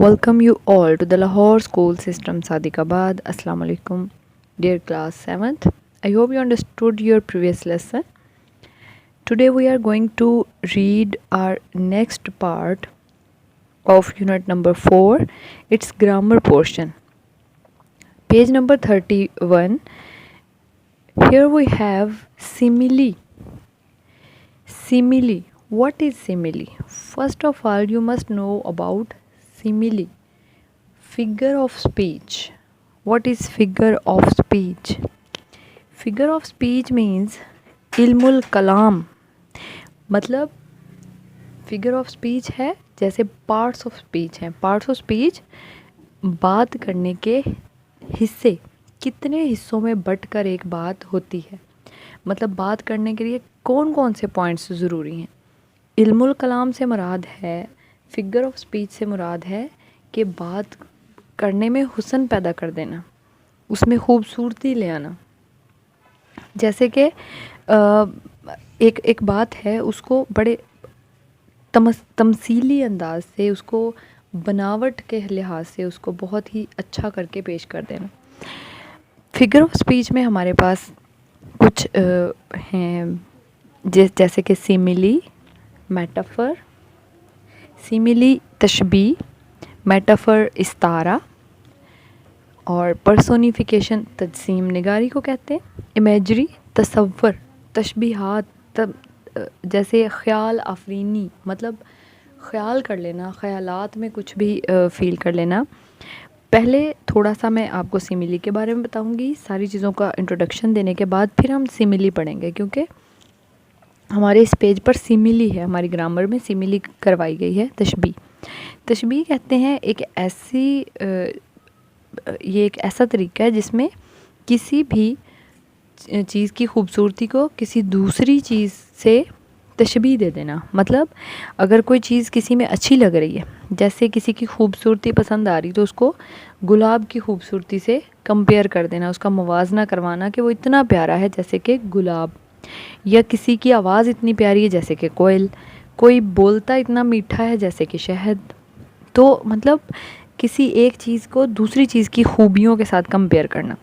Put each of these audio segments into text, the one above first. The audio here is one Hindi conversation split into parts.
Welcome you all to the Lahore School System Sadiqabad. Assalamu alaikum, dear class 7th. I hope you understood your previous lesson. Today we are going to read our next part of unit number 4, its grammar portion. Page number 31. Here we have simile. Simile. What is simile? First of all, you must know about simile. Figure of speech. What is figure of speech? Figure of speech means इल्मुल कलाम. मतलब फिगर ऑफ स्पीच है जैसे पार्ट्स ऑफ स्पीच हैं. पार्ट्स ऑफ स्पीच बात करने के हिस्से, कितने हिस्सों में बंटकर एक बात होती है. मतलब बात करने के लिए कौन कौन से पॉइंट्स ज़रूरी हैं. इल्मुल कलाम से मुराद है, फिगर ऑफ स्पीच से मुराद है कि बात करने में हुस्न पैदा कर देना, उसमें खूबसूरती ले आना. जैसे कि एक बात है, उसको बड़े तमसीली अंदाज से, उसको बनावट के लिहाज से उसको बहुत ही अच्छा करके पेश कर देना. फिगर ऑफ स्पीच में हमारे पास कुछ हैं जैसे कि सिमिली, मेटाफर, सिमिली तशबी, मेटाफर इस्तारा, और पर्सोनिफिकेशन तजसीम निगारी को कहते हैं. इमेजरी तसव्वुर, तशबीहात जैसे ख्याल आफरीनी, मतलब ख्याल कर लेना, ख्यालात में कुछ भी फ़ील कर लेना. पहले थोड़ा सा मैं आपको सिमिली के बारे में बताऊंगी. सारी चीज़ों का इंट्रोडक्शन देने के बाद फिर हम सिमिली पढ़ेंगे, क्योंकि हमारे इस पेज पर सिमिली है. हमारी ग्रामर में सिमिली करवाई गई है. तशबी कहते हैं ये एक ऐसा तरीका है जिसमें किसी भी चीज़ की खूबसूरती को किसी दूसरी चीज़ से तशबी दे देना. मतलब अगर कोई चीज़ किसी में अच्छी लग रही है, जैसे किसी की खूबसूरती पसंद आ रही, तो उसको गुलाब की खूबसूरती से कंपेयर कर देना, उसका मुवाजना करवाना कि वो इतना प्यारा है जैसे कि गुलाब. या किसी की आवाज़ इतनी प्यारी है जैसे कि कोयल, कोई बोलता इतना मीठा है जैसे कि शहद. तो मतलब किसी एक चीज़ को दूसरी चीज़ की खूबियों के साथ कंपेयर करना.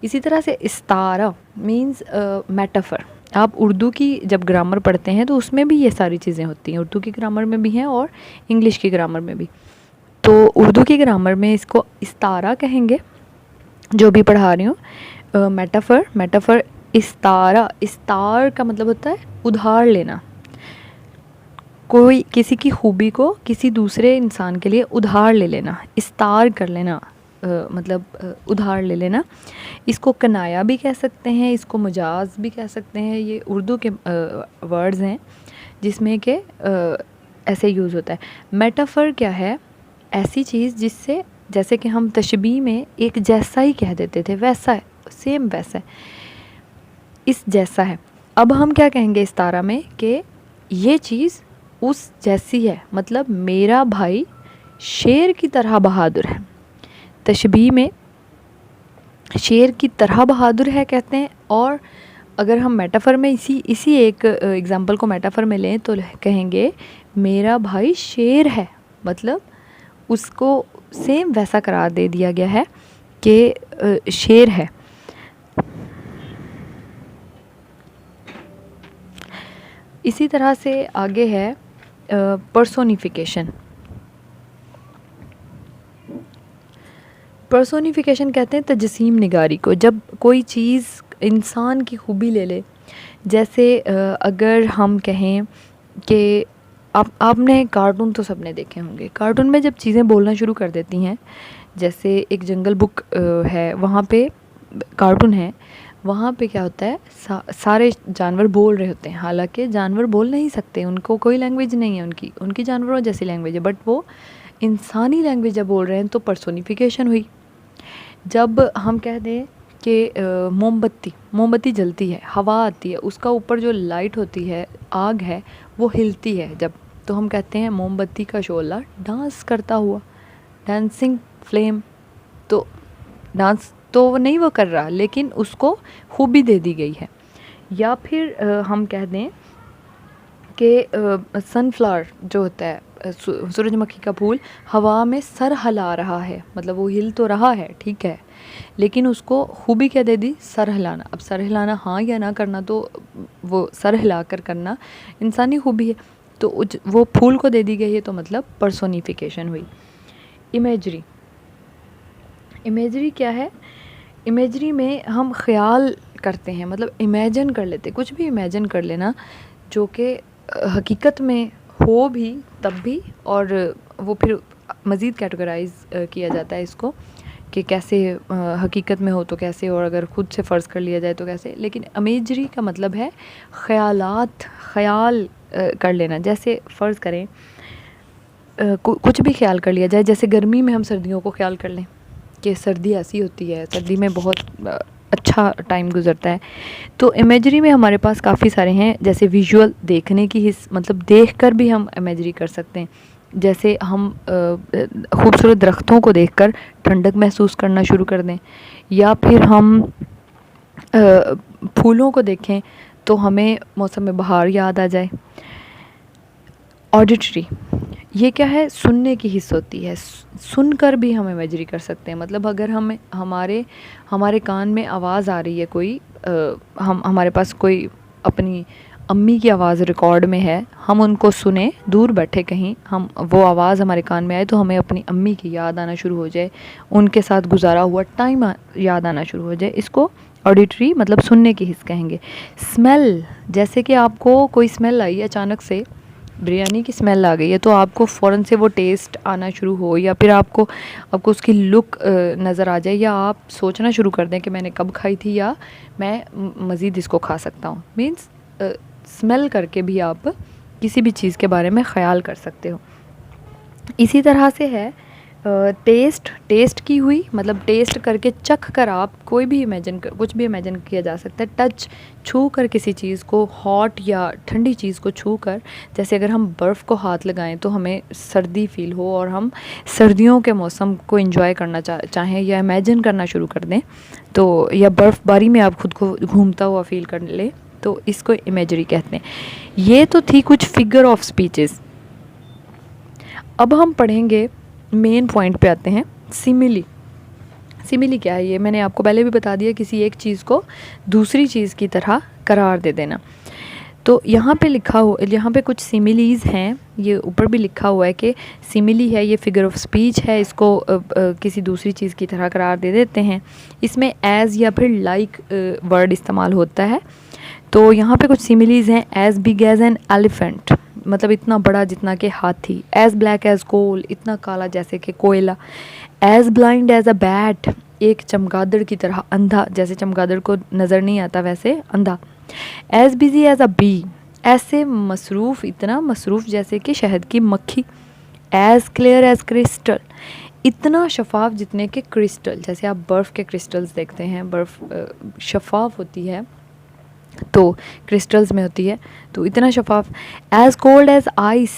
इसी तरह से इस्तारा मींस मेटाफर. आप उर्दू की जब ग्रामर पढ़ते हैं तो उसमें भी ये सारी चीज़ें होती हैं. उर्दू की ग्रामर में भी हैं और इंग्लिश की ग्रामर में भी. तो उर्दू की ग्रामर में इसको इस्तारा कहेंगे, जो भी पढ़ा रही हूँ. मेटाफर इस्तारा. इस्तार का मतलब होता है उधार लेना. कोई किसी की खूबी को किसी दूसरे इंसान के लिए उधार ले लेना, इस्तार कर लेना, मतलब उधार ले लेना. इसको कनाया भी कह सकते हैं, इसको मजाज भी कह सकते हैं. ये उर्दू के वर्ड्स हैं जिसमें कि ऐसे यूज़ होता है. मेटाफर क्या है? ऐसी चीज़ जिससे, जैसे कि हम तशबी में एक जैसा ही कह देते थे, वैसा है, सेम वैसा है, इस जैसा है. अब हम क्या कहेंगे इस्तारा में कि ये चीज़ उस जैसी है. मतलब मेरा भाई शेर की तरह बहादुर है. तशबीह में शेर की तरह बहादुर है कहते हैं. और अगर हम मेटाफर में इसी एक एग्ज़ाम्पल को मेटाफर में लें तो कहेंगे मेरा भाई शेर है. मतलब उसको सेम वैसा करार दे दिया गया है कि शेर है. इसी तरह से आगे है पर्सोनिफिकेशन. पर्सोनिफिकेशन कहते हैं तजसीम निगारी को. जब कोई चीज़ इंसान की खूबी ले ले, जैसे अगर हम कहें कि आपने कार्टून तो सबने देखे होंगे. कार्टून में जब चीज़ें बोलना शुरू कर देती हैं, जैसे एक जंगल बुक है, वहाँ पे कार्टून है, वहाँ पे क्या होता है, सारे जानवर बोल रहे होते हैं. हालांकि जानवर बोल नहीं सकते, उनको कोई लैंग्वेज नहीं है उनकी जानवरों जैसी लैंग्वेज है, बट वो इंसानी लैंग्वेज जब बोल रहे हैं तो पर्सोनिफिकेशन हुई. जब हम कह दें कि मोमबत्ती जलती है, हवा आती है, उसका ऊपर जो लाइट होती है, आग है, वो हिलती है जब, तो हम कहते हैं मोमबत्ती का शोला डांस करता हुआ, डांसिंग फ्लेम. तो डांस तो नहीं वो कर रहा, लेकिन उसको खूबी दे दी गई है. या फिर हम कह दें कि सनफ्लावर जो होता है, सूरजमुखी का फूल हवा में सर हिला रहा है, मतलब वो हिल तो रहा है ठीक है, लेकिन उसको खूबी क्या दे दी, सर हिलाना। अब सर हिलाना हाँ या ना करना, तो वो सर हिलाकर करना इंसानी खूबी है, तो वो फूल को दे दी गई है, तो मतलब पर्सोनिफिकेशन हुई। इमेजरी, इमेजरी क्या है? इमेजरी में हम ख्याल करते हैं, मतलब इमेजिन कर लेते, कुछ भी इमेजिन कर लेना जो कि हकीकत में हो भी तब भी, और वो फिर मज़ीद कैटेगराइज किया जाता है इसको कि कैसे हकीकत में हो तो कैसे, और अगर ख़ुद से फ़र्ज़ कर लिया जाए तो कैसे। लेकिन इमेजरी का मतलब है ख्याल कर लेना। जैसे फ़र्ज़ करें कुछ भी ख्याल कर लिया जाए, जैसे गर्मी में हम सर्दियों को ख्याल कर लें कि सर्दी ऐसी होती है, सर्दी में बहुत अच्छा टाइम गुजरता है। तो इमेजरी में हमारे पास काफ़ी सारे हैं, जैसे विजुअल, देखने की हिस्स, मतलब देखकर भी हम इमेजरी कर सकते हैं। जैसे हम खूबसूरत दरख्तों को देखकर ठंडक महसूस करना शुरू कर दें, या फिर हम फूलों को देखें तो हमें मौसम बहार याद आ जाए। ऑडिटरी, ये क्या है? सुनने की हिस्स होती है, सुनकर भी हम इमेजरी कर सकते हैं। मतलब अगर हमें हमारे कान में आवाज़ आ रही है कोई, हमारे पास कोई अपनी अम्मी की आवाज़ रिकॉर्ड में है, हम उनको सुने दूर बैठे कहीं, हम वो आवाज़ हमारे कान में आए तो हमें अपनी अम्मी की याद आना शुरू हो जाए, उनके साथ गुजारा हुआ टाइम याद आना शुरू हो जाए, इसको ऑडिटरी मतलब सुनने की हिस्स कहेंगे। स्मेल, जैसे कि आपको कोई स्मेल आई अचानक से, बिरयानी की स्मेल आ गई है, तो आपको फ़ौरन से वो टेस्ट आना शुरू हो, या फिर आपको उसकी लुक नज़र आ जाए, या आप सोचना शुरू कर दें कि मैंने कब खाई थी, या मैं मज़ीद इसको खा सकता हूँ। मीन्स स्मेल करके भी आप किसी भी चीज़ के बारे में ख़याल कर सकते हो। इसी तरह से है टेस्ट की हुई, मतलब टेस्ट करके चख कर आप कोई भी कुछ भी इमेजिन किया जा सकता है। टच, छू कर किसी चीज़ को, हॉट या ठंडी चीज़ को छू कर, जैसे अगर हम बर्फ़ को हाथ लगाएं तो हमें सर्दी फ़ील हो, और हम सर्दियों के मौसम को एंजॉय करना चाहें या इमेजिन करना शुरू कर दें, तो या बर्फ़बारी में आप खुद को घूमता हुआ फ़ील कर लें, तो इसको इमेजरी कहते हैं। ये तो थी कुछ फिगर ऑफ स्पीचेस। अब हम पढ़ेंगे, मेन पॉइंट पे आते हैं, सिमिली। सिमिली क्या है? ये मैंने आपको पहले भी बता दिया, किसी एक चीज़ को दूसरी चीज़ की तरह करार दे देना। तो यहाँ पे कुछ सिमिलीज़ हैं, ये ऊपर भी लिखा हुआ है कि सिमिली है, ये फिगर ऑफ स्पीच है, इसको किसी दूसरी चीज़ की तरह करार दे देते हैं। इसमें एज़ या फिर लाइक वर्ड इस्तेमाल होता है। तो यहाँ पे कुछ सिमिलीज़ हैं। As big as an elephant, मतलब इतना बड़ा जितना कि हाथी। एज़ ब्लैक एज़ कोल, इतना काला जैसे कि कोयला। As blind as a bat, एक चमगादड़ की तरह अंधा, जैसे चमगादड़ को नज़र नहीं आता वैसे अंधा। As busy as a bee, ऐसे मसरूफ़, इतना मसरूफ़ जैसे कि शहद की मक्खी। एज़ क्लियर एज़ क्रिस्टल, इतना शफाफ जितने के क्रिस्टल, जैसे आप बर्फ़ के क्रिस्टल्स देखते हैं, बर्फ़ शफाफ होती है तो क्रिस्टल्स में होती है, तो इतना शफाफ। एज़ कोल्ड एज़ आइस,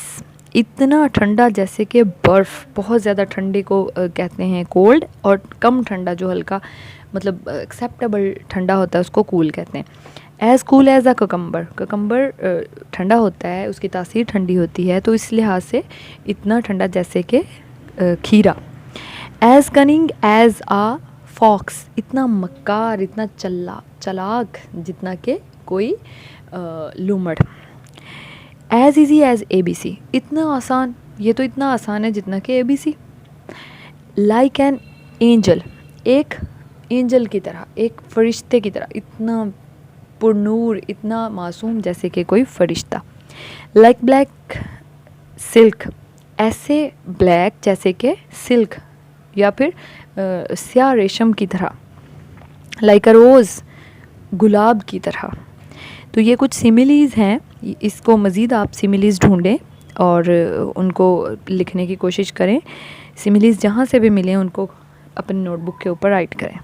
इतना ठंडा जैसे कि बर्फ़, बहुत ज़्यादा ठंडे को कहते हैं कोल्ड, और कम ठंडा जो हल्का मतलब एक्सेप्टेबल ठंडा होता है उसको कूल कहते हैं। As cool as a cucumber, cucumber ठंडा होता है, उसकी तासीर ठंडी होती है, तो इस लिहाज से इतना ठंडा जैसे कि खीरा। एज़ कनिंग एज़ आ फॉक्स, इतना मक्कार, इतना चालाक जितना कि कोई लूमड़। एज़ ईजी एज़ ABC, इतना आसान, ये तो इतना आसान है जितना कि ABC। लाइक एन एंजल, एक एंजल की तरह, एक फरिश्ते की तरह, इतना पुरनूर, इतना मासूम जैसे कि कोई फरिश्ता। लाइक ब्लैक सिल्क, ऐसे ब्लैक जैसे कि सिल्क या फिर स्याह रेशम की तरह। लाइक अ रोज़, गुलाब की तरह। तो ये कुछ सिमिलीज़ हैं, इसको मज़ीद आप सिमिलीज़ ढूंढें और उनको लिखने की कोशिश करें। सिमिलीज़ जहाँ से भी मिलें उनको अपनी नोटबुक के ऊपर राइट करें।